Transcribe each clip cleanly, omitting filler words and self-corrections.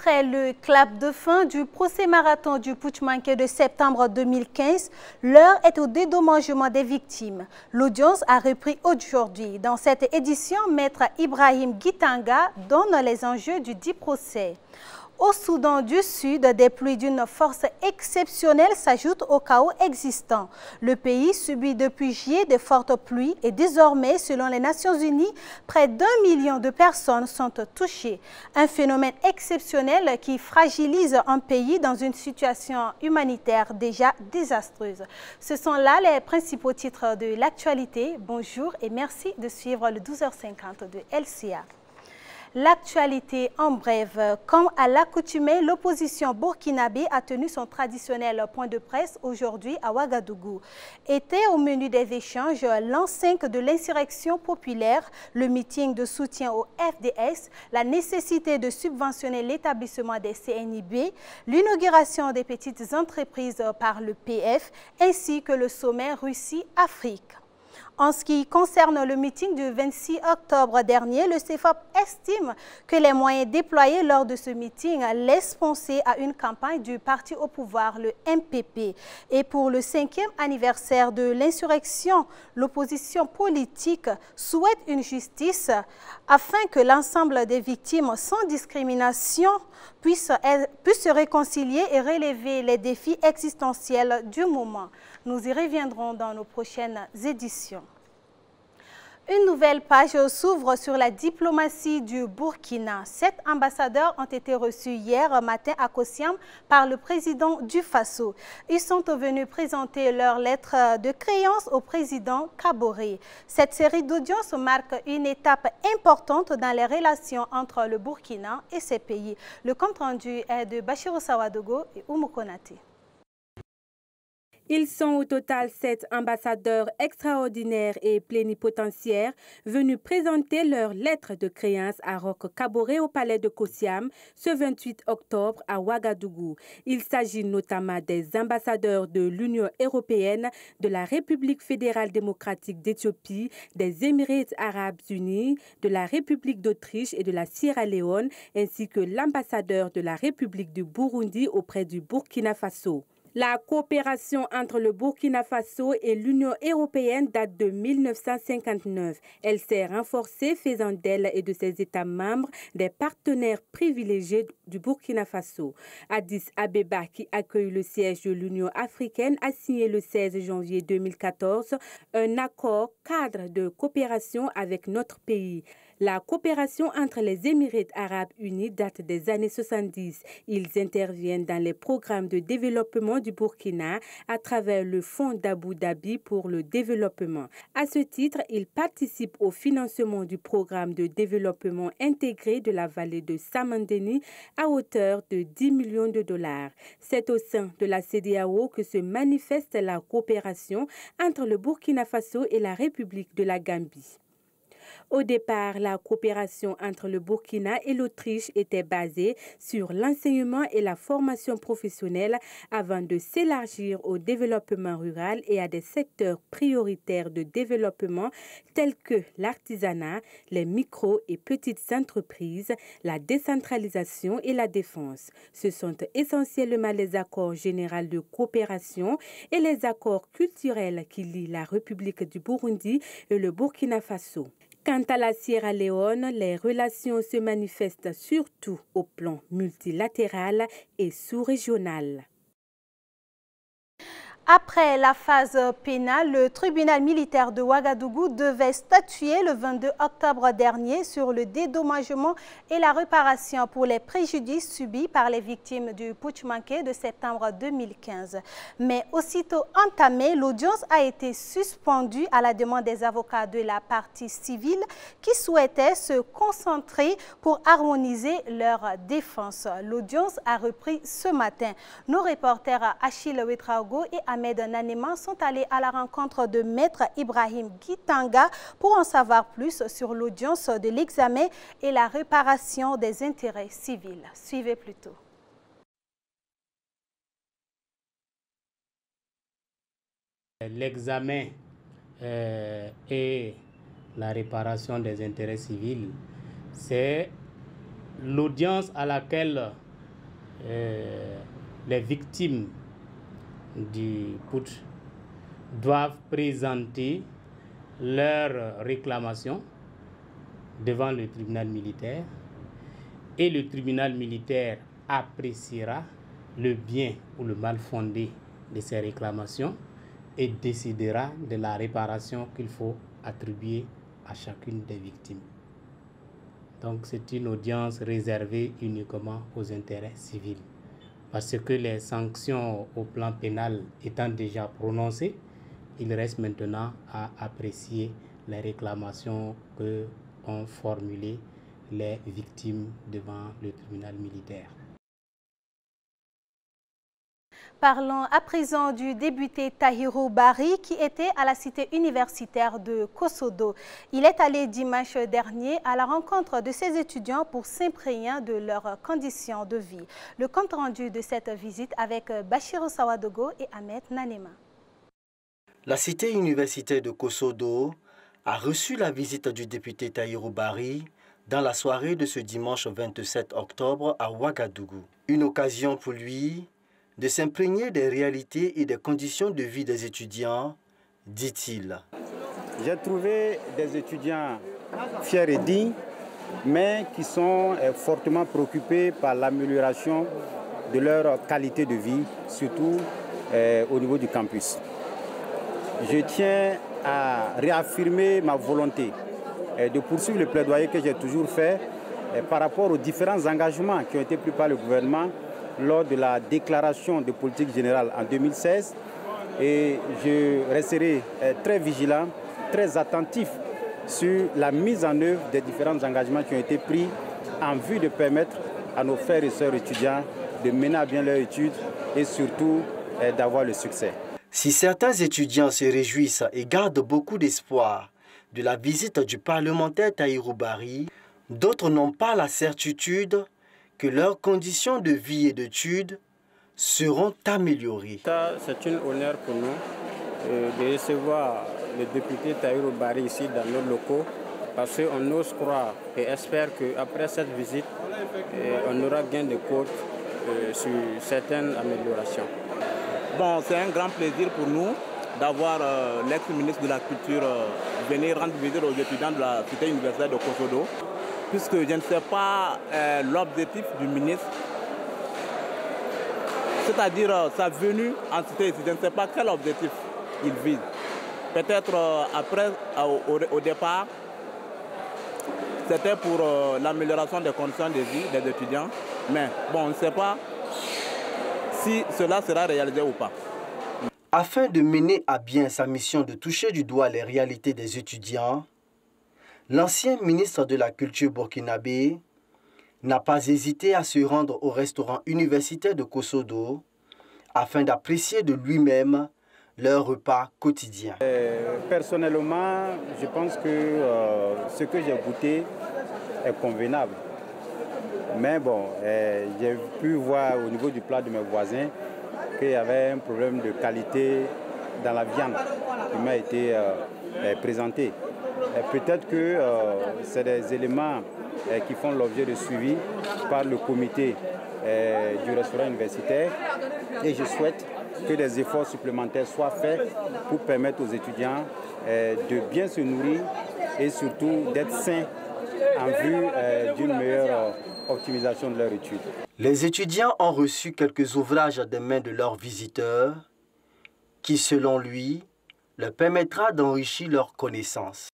Après le clap de fin du procès marathon du putsch manqué de septembre 2015, l'heure est au dédommagement des victimes. L'audience a repris aujourd'hui. Dans cette édition, Maître Ibrahim Gitanga donne les enjeux du dit procès. Au Soudan du Sud, des pluies d'une force exceptionnelle s'ajoutent au chaos existant. Le pays subit depuis juillet de fortes pluies et désormais, selon les Nations Unies, près d'1 million de personnes sont touchées. Un phénomène exceptionnel qui fragilise un pays dans une situation humanitaire déjà désastreuse. Ce sont là les principaux titres de l'actualité. Bonjour et merci de suivre le 12h50 de LCA. L'actualité en bref. Comme à l'accoutumée, l'opposition burkinabé a tenu son traditionnel point de presse aujourd'hui à Ouagadougou. Était au menu des échanges l'enceinte de l'insurrection populaire, le meeting de soutien au FDS, la nécessité de subventionner l'établissement des CNIB, l'inauguration des petites entreprises par le PF, ainsi que le sommet Russie-Afrique. En ce qui concerne le meeting du 26 octobre dernier, le CFOP estime que les moyens déployés lors de ce meeting laissent penser à une campagne du parti au pouvoir, le MPP. Et pour le 5e anniversaire de l'insurrection, l'opposition politique souhaite une justice afin que l'ensemble des victimes sans discrimination puissent se réconcilier et relever les défis existentiels du moment. Nous y reviendrons dans nos prochaines éditions. Une nouvelle page s'ouvre sur la diplomatie du Burkina. 7 ambassadeurs ont été reçus hier matin à Kossiam par le président du Faso. Ils sont venus présenter leur lettre de créance au président Kaboré. Cette série d'audiences marque une étape importante dans les relations entre le Burkina et ses pays. Le compte-rendu est de Bachirou Sawadogo et Oumou Konate. Ils sont au total 7 ambassadeurs extraordinaires et plénipotentiaires venus présenter leur lettre de créance à Roch Kaboré au palais de Kossiam ce 28 octobre à Ouagadougou. Il s'agit notamment des ambassadeurs de l'Union européenne, de la République fédérale démocratique d'Éthiopie, des Émirats arabes unis, de la République d'Autriche et de la Sierra Leone, ainsi que l'ambassadeur de la République du Burundi auprès du Burkina Faso. La coopération entre le Burkina Faso et l'Union européenne date de 1959. Elle s'est renforcée, faisant d'elle et de ses États membres des partenaires privilégiés du Burkina Faso. Addis Abeba, qui accueille le siège de l'Union africaine, a signé le 16 janvier 2014 un accord cadre de coopération avec notre pays. La coopération entre les Émirats arabes unis date des années 70. Ils interviennent dans les programmes de développement du Burkina à travers le Fonds d'Abu Dhabi pour le développement. À ce titre, ils participent au financement du programme de développement intégré de la vallée de Samandeni à hauteur de 10 millions de dollars. C'est au sein de la CEDEAO que se manifeste la coopération entre le Burkina Faso et la République de la Gambie. Au départ, la coopération entre le Burkina et l'Autriche était basée sur l'enseignement et la formation professionnelle avant de s'élargir au développement rural et à des secteurs prioritaires de développement tels que l'artisanat, les micro- et petites entreprises, la décentralisation et la défense. Ce sont essentiellement les accords généraux de coopération et les accords culturels qui lient la République du Burundi et le Burkina Faso. Quant à la Sierra Leone, les relations se manifestent surtout au plan multilatéral et sous-régional. Après la phase pénale, le tribunal militaire de Ouagadougou devait statuer le 22 octobre dernier sur le dédommagement et la réparation pour les préjudices subis par les victimes du putsch manqué de septembre 2015. Mais aussitôt entamée, l'audience a été suspendue à la demande des avocats de la partie civile qui souhaitaient se concentrer pour harmoniser leur défense. L'audience a repris ce matin. Nos reporters Achille Ouetraogo et Ahmed Nanema sont allés à la rencontre de Maître Ibrahim Gitanga pour en savoir plus sur l'audience de l'examen et la réparation des intérêts civils. Suivez plutôt. L'examen et la réparation des intérêts civils, c'est l'audience à laquelle les victimes du putsch doivent présenter leurs réclamations devant le tribunal militaire et le tribunal militaire appréciera le bien ou le mal fondé de ces réclamations et décidera de la réparation qu'il faut attribuer à chacune des victimes. Donc c'est une audience réservée uniquement aux intérêts civils. Parce que les sanctions au plan pénal étant déjà prononcées, il reste maintenant à apprécier les réclamations que ont formulées les victimes devant le tribunal militaire. Parlons à présent du député Tahirou Bari qui était à la cité universitaire de Kosodo. Il est allé dimanche dernier à la rencontre de ses étudiants pour s'imprégner de leurs conditions de vie. Le compte rendu de cette visite avec Bachirou Sawadogo et Ahmed Nanema. La cité universitaire de Kosodo a reçu la visite du député Tahirou Bari dans la soirée de ce dimanche 27 octobre à Ouagadougou. Une occasion pour lui de s'imprégner des réalités et des conditions de vie des étudiants, dit-il. J'ai trouvé des étudiants fiers et dignes, mais qui sont fortement préoccupés par l'amélioration de leur qualité de vie, surtout au niveau du campus. Je tiens à réaffirmer ma volonté de poursuivre le plaidoyer que j'ai toujours fait par rapport aux différents engagements qui ont été pris par le gouvernement lors de la déclaration de politique générale en 2016 et je resterai très vigilant, très attentif sur la mise en œuvre des différents engagements qui ont été pris en vue de permettre à nos frères et sœurs étudiants de mener à bien leurs études et surtout d'avoir le succès. Si certains étudiants se réjouissent et gardent beaucoup d'espoir de la visite du parlementaire Tahirou Bari, d'autres n'ont pas la certitude que leurs conditions de vie et d'études seront améliorées. C'est un honneur pour nous de recevoir le député Tahirou Bari ici dans nos locaux parce qu'on ose croire et espère qu'après cette visite, on aura gain de cause sur certaines améliorations. Bon, c'est un grand plaisir pour nous d'avoir l'ex-ministre de la Culture venir rendre visite aux étudiants de la cité universitaire de Kosodo, puisque je ne sais pas l'objectif du ministre, c'est-à-dire sa venue en cité ici, je ne sais pas quel objectif il vise. Peut-être après, au départ, c'était pour l'amélioration des conditions de vie des étudiants, mais bon, on ne sait pas si cela sera réalisé ou pas. Afin de mener à bien sa mission de toucher du doigt les réalités des étudiants, l'ancien ministre de la Culture burkinabé n'a pas hésité à se rendre au restaurant universitaire de Kosodo afin d'apprécier de lui-même leur repas quotidien. Personnellement, je pense que ce que j'ai goûté est convenable. Mais bon, j'ai pu voir au niveau du plat de mes voisins qu'il y avait un problème de qualité dans la viande qui m'a été présenté. Peut-être que c'est des éléments qui font l'objet de suivi par le comité du restaurant universitaire et je souhaite que des efforts supplémentaires soient faits pour permettre aux étudiants de bien se nourrir et surtout d'être sains en vue d'une meilleure optimisation de leur étude. Les étudiants ont reçu quelques ouvrages des mains de leurs visiteurs qui, selon lui, leur permettra d'enrichir leurs connaissances.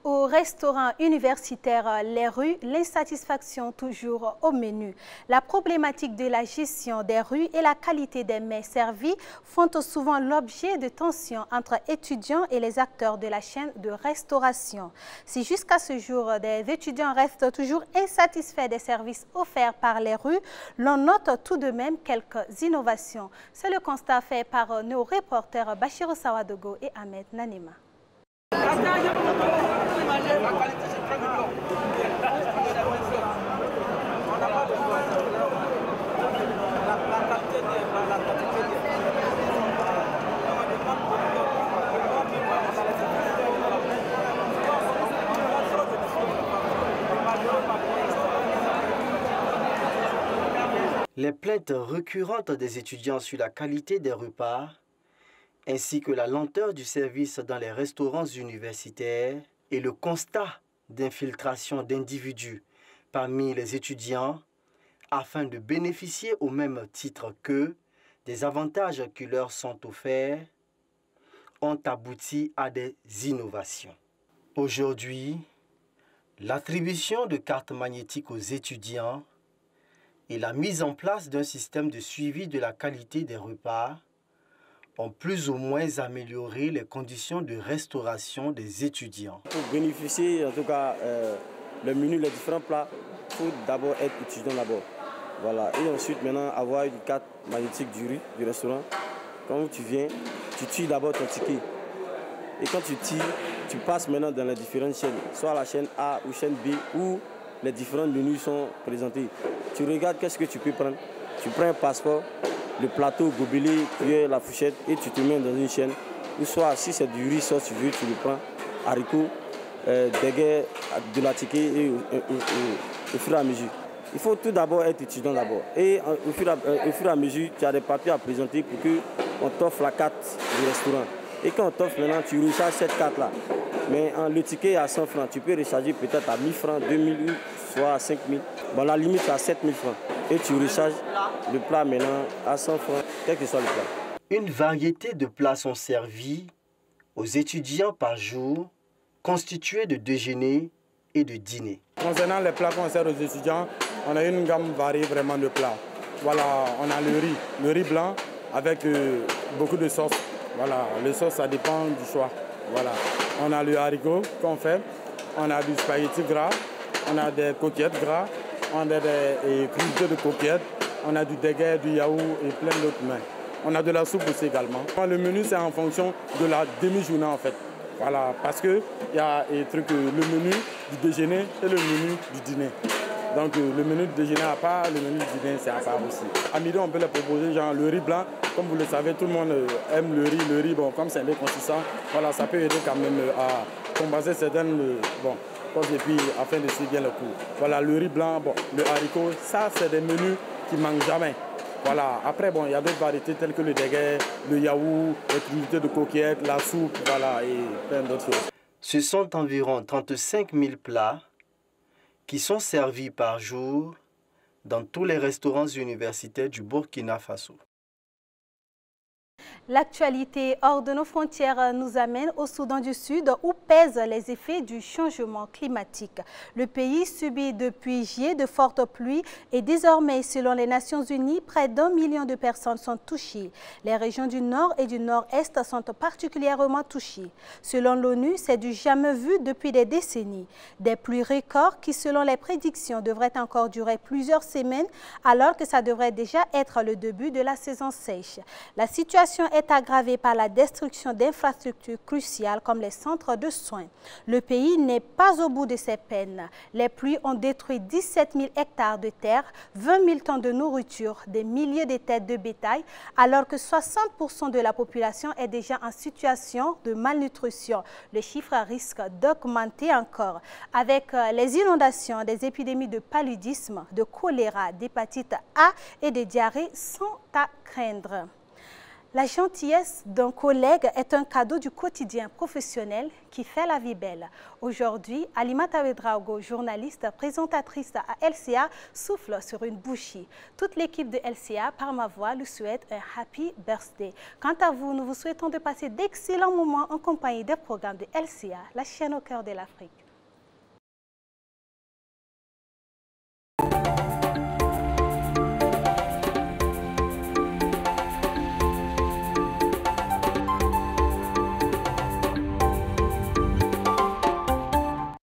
Au restaurant universitaire Les Rues, l'insatisfaction toujours au menu. La problématique de la gestion des rues et la qualité des mets servis font souvent l'objet de tensions entre étudiants et les acteurs de la chaîne de restauration. Si jusqu'à ce jour, des étudiants restent toujours insatisfaits des services offerts par Les Rues, l'on note tout de même quelques innovations. C'est le constat fait par nos reporters Bachirou Sawadogo et Ahmed Nanema. Les plaintes récurrentes des étudiants sur la qualité des repas, ainsi que la lenteur du service dans les restaurants universitaires et le constat d'infiltration d'individus parmi les étudiants afin de bénéficier au même titre qu'eux des avantages qui leur sont offerts, ont abouti à des innovations. Aujourd'hui, l'attribution de cartes magnétiques aux étudiants et la mise en place d'un système de suivi de la qualité des repas ont plus ou moins amélioré les conditions de restauration des étudiants. Pour bénéficier, en tout cas, le menu, les différents plats, il faut d'abord être étudiant d'abord. Voilà. Et ensuite, maintenant, avoir une carte magnétique du riz du restaurant. Quand tu viens, tu tires d'abord ton ticket. Et quand tu tires, tu passes maintenant dans les différentes chaînes, soit la chaîne A ou chaîne B, où les différents menus sont présentés. Tu regardes qu'est-ce que tu peux prendre. Tu prends un passeport, le plateau, gobelet, cuillère, la fourchette, et tu te mets dans une chaîne. Ou soit, si c'est du riz, soit tu veux, tu le prends, haricots, déguet, de la ticket, et au fur et à mesure. Il faut tout d'abord être étudiant d'abord. Et au fur et à mesure, tu as des papiers à présenter pour qu'on t'offre la carte du restaurant. Et quand on t'offre maintenant, tu recharges cette carte-là. Mais le ticket est à 100 francs. Tu peux recharger peut-être à 1000 francs, 2000, soit à 5000. Bon, la limite c'est à 7000 francs. Et tu recharges le plat maintenant à 100 francs, quel que soit le plat. Une variété de plats sont servis aux étudiants par jour, constitués de déjeuner et de dîner. Concernant les plats qu'on sert aux étudiants, on a une gamme variée vraiment de plats. Voilà, on a le riz blanc avec beaucoup de sauce. Voilà, le sauce, ça dépend du choix. Voilà. On a le haricot qu'on fait, on a du spaghetti gras, on a des coquillettes gras, on a des crudités de coquillettes, on a du déguet, du yaourt et plein d'autres mets. On a de la soupe aussi également. Le menu, c'est en fonction de la demi-journée en fait. Voilà, parce qu'il y a le menu du déjeuner et le menu du dîner. Donc le menu du déjeuner à part, le menu du dîner c'est à part aussi. À midi, on peut les proposer genre le riz blanc. Comme vous le savez, tout le monde aime le riz. Le riz, bon, comme c'est un peu consistant, voilà, ça peut aider quand même à compenser certaines causes et puis afin de suivre bien le cours. Voilà, le riz blanc, bon, le haricot, ça c'est des menus qui ne manquent jamais. Voilà. Après, bon, il y a d'autres variétés telles que le déguet, le yaourt, les crudités de coquillettes, la soupe, voilà, et plein d'autres choses. Ce sont environ 35 000 plats qui sont servis par jour dans tous les restaurants universitaires du Burkina Faso. L'actualité hors de nos frontières nous amène au Soudan du Sud où pèsent les effets du changement climatique. Le pays subit depuis juillet de fortes pluies et désormais, selon les Nations Unies, près d'1 million de personnes sont touchées. Les régions du Nord et du Nord-Est sont particulièrement touchées. Selon l'ONU, c'est du jamais vu depuis des décennies. Des pluies records qui, selon les prédictions, devraient encore durer plusieurs semaines alors que ça devrait déjà être le début de la saison sèche. La situation est aggravée par la destruction d'infrastructures cruciales comme les centres de soins. Le pays n'est pas au bout de ses peines. Les pluies ont détruit 17 000 hectares de terre, 20 000 tonnes de nourriture, des milliers de têtes de bétail, alors que 60% de la population est déjà en situation de malnutrition. Le chiffre risque d'augmenter encore. Avec les inondations, des épidémies de paludisme, de choléra, d'hépatite A et de diarrhée sont à craindre. La gentillesse d'un collègue est un cadeau du quotidien professionnel qui fait la vie belle. Aujourd'hui, Alimata Ouedraogo, journaliste, présentatrice à LCA, souffle sur une bouchie. Toute l'équipe de LCA, par ma voix, lui souhaite un happy birthday. Quant à vous, nous vous souhaitons de passer d'excellents moments en compagnie des programmes de LCA, la chaîne au cœur de l'Afrique.